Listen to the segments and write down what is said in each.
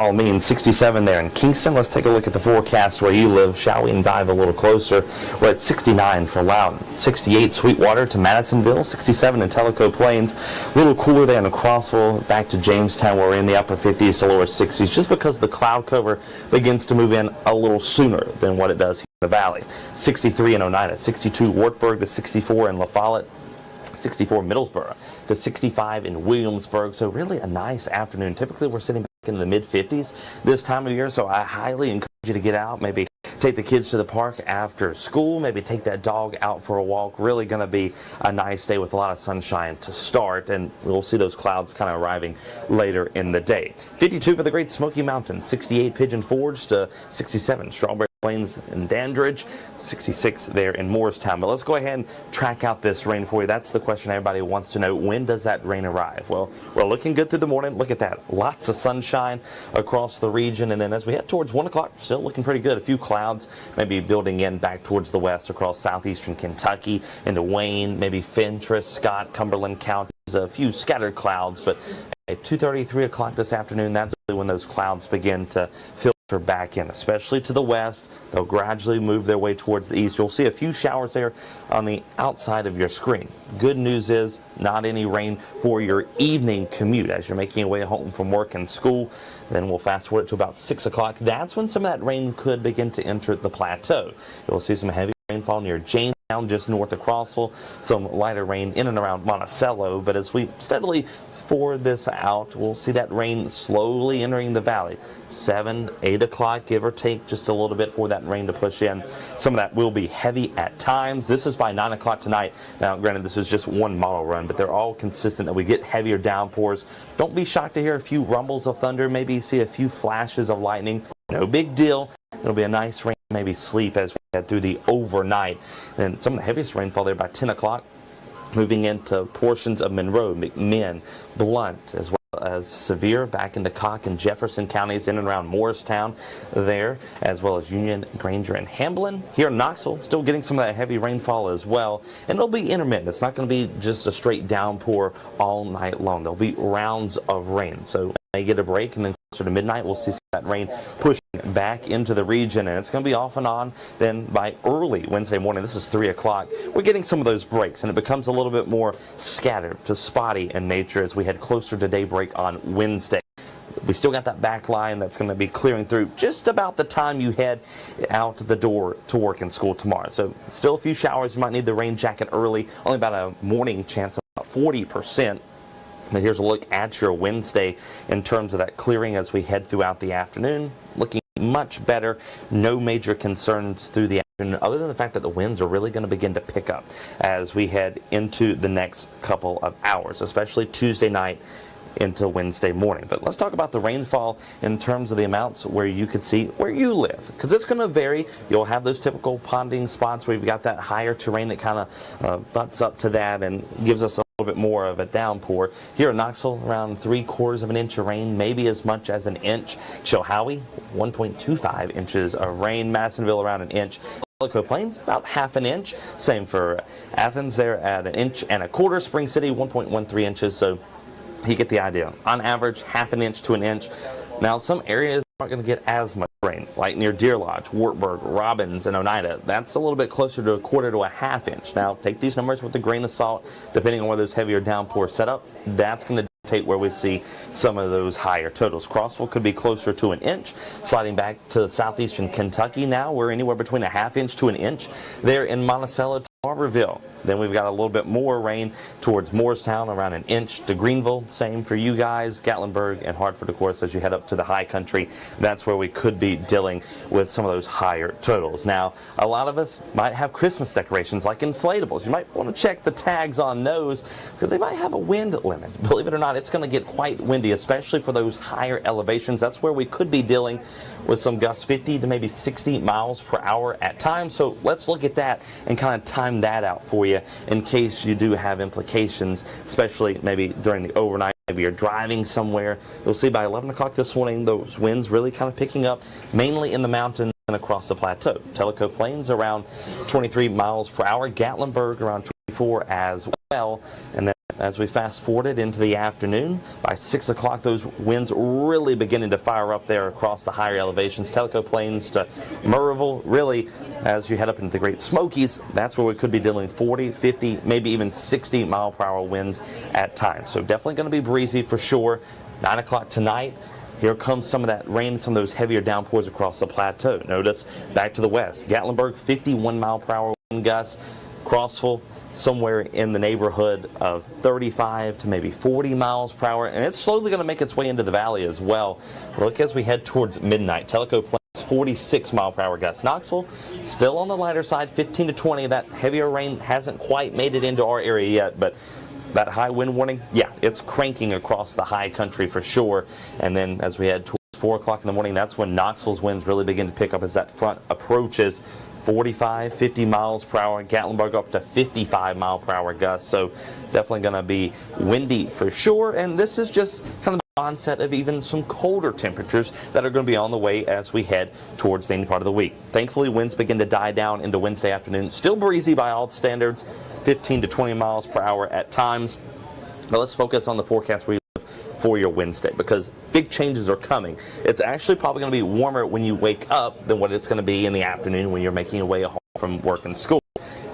all means. 67 there in Kingston. Let's take a look at the forecast where you live, shall we, and dive a little closer. We're at 69 for Loudon, 68 Sweetwater to Madisonville, 67 in Tellico Plains. A little cooler there in Crossville, back to Jamestown where we're in the upper 50s to lower 60s, just because the cloud cover begins to move in a little sooner than what it does here in the valley. 63 in Oneida, 62 Wartburg to 64 in La Follette, 64 Middlesboro to 65 in Williamsburg. So really a nice afternoon. Typically we're sitting back in the mid-50s this time of year, so I highly encourage you to get out, maybe take the kids to the park after school, maybe take that dog out for a walk. Really going to be a nice day with a lot of sunshine to start, and we'll see those clouds kind of arriving later in the day. 52 for the Great Smoky Mountains, 68 Pigeon Forge to 67 Strawberry Plains and Dandridge, 66 there in Morristown. But let's go ahead and track out this rain for you. That's the question everybody wants to know. When does that rain arrive? Well, we're looking good through the morning. Look at that. Lots of sunshine across the region. And then as we head towards 1 o'clock, still looking pretty good. A few clouds maybe building in back towards the west across southeastern Kentucky into Wayne, maybe Fentress, Scott, Cumberland counties. A few scattered clouds, but at 2:30, 3 o'clock this afternoon, that's really when those clouds begin to filter back in, especially to the west. They'll gradually move their way towards the east. You'll see a few showers there on the outside of your screen. Good news is not any rain for your evening commute as you're making your way home from work and school. Then we'll fast forward to about 6 o'clock. That's when some of that rain could begin to enter the plateau. You'll see some heavy rainfall near Jamestown, just north of Crossville, some lighter rain in and around Monticello. But as we steadily forward this out, we'll see that rain slowly entering the valley. 7, 8 o'clock, give or take, just a little bit for that rain to push in. Some of that will be heavy at times. This is by 9 o'clock tonight. Now, granted, this is just one model run, but they're all consistent that we get heavier downpours. Don't be shocked to hear a few rumbles of thunder, maybe see a few flashes of lightning. No big deal. It'll be a nice rain, maybe sleep as we head through the overnight. And some of the heaviest rainfall there by 10 o'clock, moving into portions of Monroe, McMinn, Blunt, as well as severe back into Cock and Jefferson counties in and around Morristown there, as well as Union, Granger, and Hamblin. Here in Knoxville, still getting some of that heavy rainfall as well, and it'll be intermittent. It's not going to be just a straight downpour all night long. There'll be rounds of rain, so may get a break, and then closer to midnight we'll see that rain pushing back into the region, and it's going to be off and on. Then by early Wednesday morning, this is 3 o'clock, we're getting some of those breaks, and it becomes a little bit more scattered to spotty in nature as we head closer to daybreak on Wednesday. We still got that back line that's going to be clearing through just about the time you head out the door to work and school tomorrow. So still a few showers. You might need the rain jacket early. Only about a morning chance of about 40%. But here's a look at your Wednesday in terms of that clearing as we head throughout the afternoon. Looking much better. No major concerns through the afternoon, other than the fact that the winds are really going to begin to pick up as we head into the next couple of hours, especially Tuesday night into Wednesday morning. But let's talk about the rainfall in terms of the amounts where you could see where you live, because it's going to vary. You'll have those typical ponding spots where you've got that higher terrain that kind of butts up to that and gives us a little bit more of a downpour. Here in Knoxville, around 3/4 of an inch of rain, maybe as much as an inch. Chilhowie, 1.25 inches of rain. Madisonville, around an inch. Tellico Plains, about half an inch. Same for Athens there at 1.25 inches. Spring City, 1.13 inches. So you get the idea. On average, half an inch to an inch. Now, some areas aren't going to get as much rain, like near Deer Lodge, Wartburg, Robbins, and Oneida. That's a little bit closer to 1/4 to a half inch. Now, take these numbers with a grain of salt, depending on where those heavier downpours set up. That's going to dictate where we see some of those higher totals. Crossville could be closer to an inch. Sliding back to southeastern Kentucky now, we're anywhere between a half inch to an inch. There in Monticello, Barberville. Then we've got a little bit more rain towards Morristown, around an inch to Greenville. Same for you guys, Gatlinburg and Hartford, of course, as you head up to the high country. That's where we could be dealing with some of those higher totals. Now, a lot of us might have Christmas decorations like inflatables. You might want to check the tags on those because they might have a wind limit. Believe it or not, it's going to get quite windy, especially for those higher elevations. That's where we could be dealing with some gusts 50 to maybe 60 miles per hour at times. So let's look at that and kind of time that out for you in case you do have implications, especially maybe during the overnight. Maybe you're driving somewhere. You'll see by 11 o'clock this morning, those winds really kind of picking up, mainly in the mountains and across the plateau. Tellico Plains around 23 miles per hour. Gatlinburg around 24 as well. And then as we fast forwarded into the afternoon, by 6 o'clock, those winds really beginning to fire up there across the higher elevations, Tellico Plains to Murrayville. Really, as you head up into the Great Smokies, that's where we could be dealing 40, 50, maybe even 60 mile per hour winds at times. So definitely going to be breezy for sure. 9 o'clock tonight. Here comes some of that rain, some of those heavier downpours across the plateau. Notice back to the west, Gatlinburg 51 mile per hour wind gusts, Crossville somewhere in the neighborhood of 35 to maybe 40 miles per hour, and it's slowly going to make its way into the valley as well. Look as we head towards midnight. Tellico Plains 46 mile per hour gusts. Knoxville still on the lighter side, 15 to 20. That heavier rain hasn't quite made it into our area yet, but that high wind warning, yeah, it's cranking across the high country for sure. And then as we head towards 4 o'clock in the morning, that's when Knoxville's winds really begin to pick up as that front approaches. 45, 50 miles per hour. Gatlinburg up to 55 mile per hour gusts. So definitely going to be windy for sure. And this is just kind of the onset of even some colder temperatures that are going to be on the way as we head towards the end part of the week. Thankfully, winds begin to die down into Wednesday afternoon. Still breezy by all standards, 15 to 20 miles per hour at times. But let's focus on the forecast for your Wednesday, because big changes are coming. It's actually probably going to be warmer when you wake up than what it's going to be in the afternoon when you're making your way home from work and school.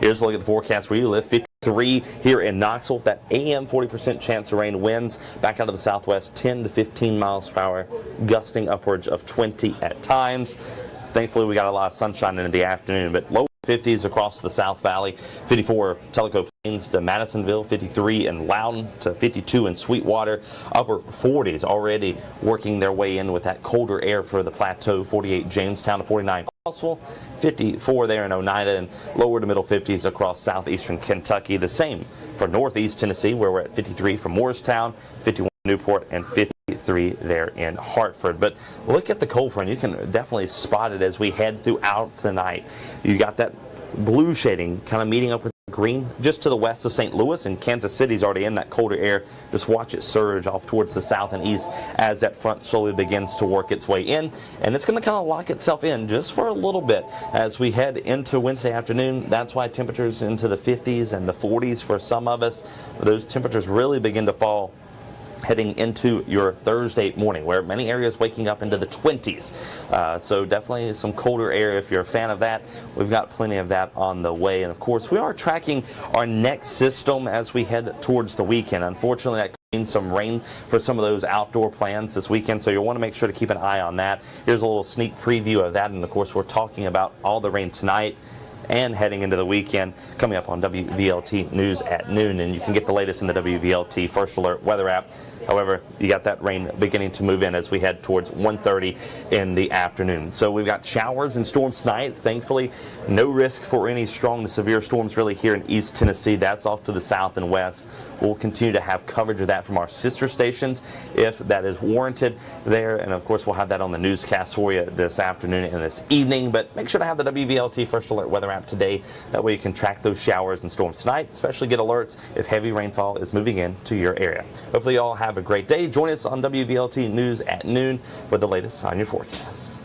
Here's a look at the forecast where you live. 53 here in Knoxville. That AM 40% chance of rain. Winds back out of the southwest 10 to 15 miles per hour, gusting upwards of 20 at times. Thankfully, we got a lot of sunshine in the afternoon, but low 50s across the South Valley. 54 Tellico Plains to Madisonville, 53 in Loudon to 52 in Sweetwater. Upper 40s already working their way in with that colder air for the plateau. 48 Jamestown to 49 Crossville, 54 there in Oneida, and lower to middle 50s across southeastern Kentucky. The same for northeast Tennessee, where we're at 53 for Morristown, 51 Newport, and 53 there in Hartford. But look at the cold front. You can definitely spot it as we head throughout the night. You got that blue shading kind of meeting up with green just to the west of St. Louis, and Kansas City's already in that colder air. Just watch it surge off towards the south and east as that front slowly begins to work its way in, and it's going to kind of lock itself in just for a little bit as we head into Wednesday afternoon. That's why temperatures into the 50s and the 40s for some of us. Those temperatures really begin to fall heading into your Thursday morning, where many areas waking up into the 20s. So definitely some colder air. If you're a fan of that, we've got plenty of that on the way. And of course, we are tracking our next system as we head towards the weekend. Unfortunately, that could mean some rain for some of those outdoor plans this weekend, so you'll want to make sure to keep an eye on that. Here's a little sneak preview of that, and of course, we're talking about all the rain tonight and heading into the weekend coming up on WVLT News at noon. And you can get the latest in the WVLT First Alert weather app. However, you got that rain beginning to move in as we head towards 1:30 in the afternoon. So we've got showers and storms tonight. Thankfully, no risk for any strong to severe storms really here in East Tennessee. That's off to the south and west. We'll continue to have coverage of that from our sister stations if that is warranted there. And of course, we'll have that on the newscast for you this afternoon and this evening. But make sure to have the WVLT First Alert weather app today. That way you can track those showers and storms tonight, especially get alerts if heavy rainfall is moving into your area. Hopefully you all have a great day. Join us on WVLT News at noon for the latest on your forecast.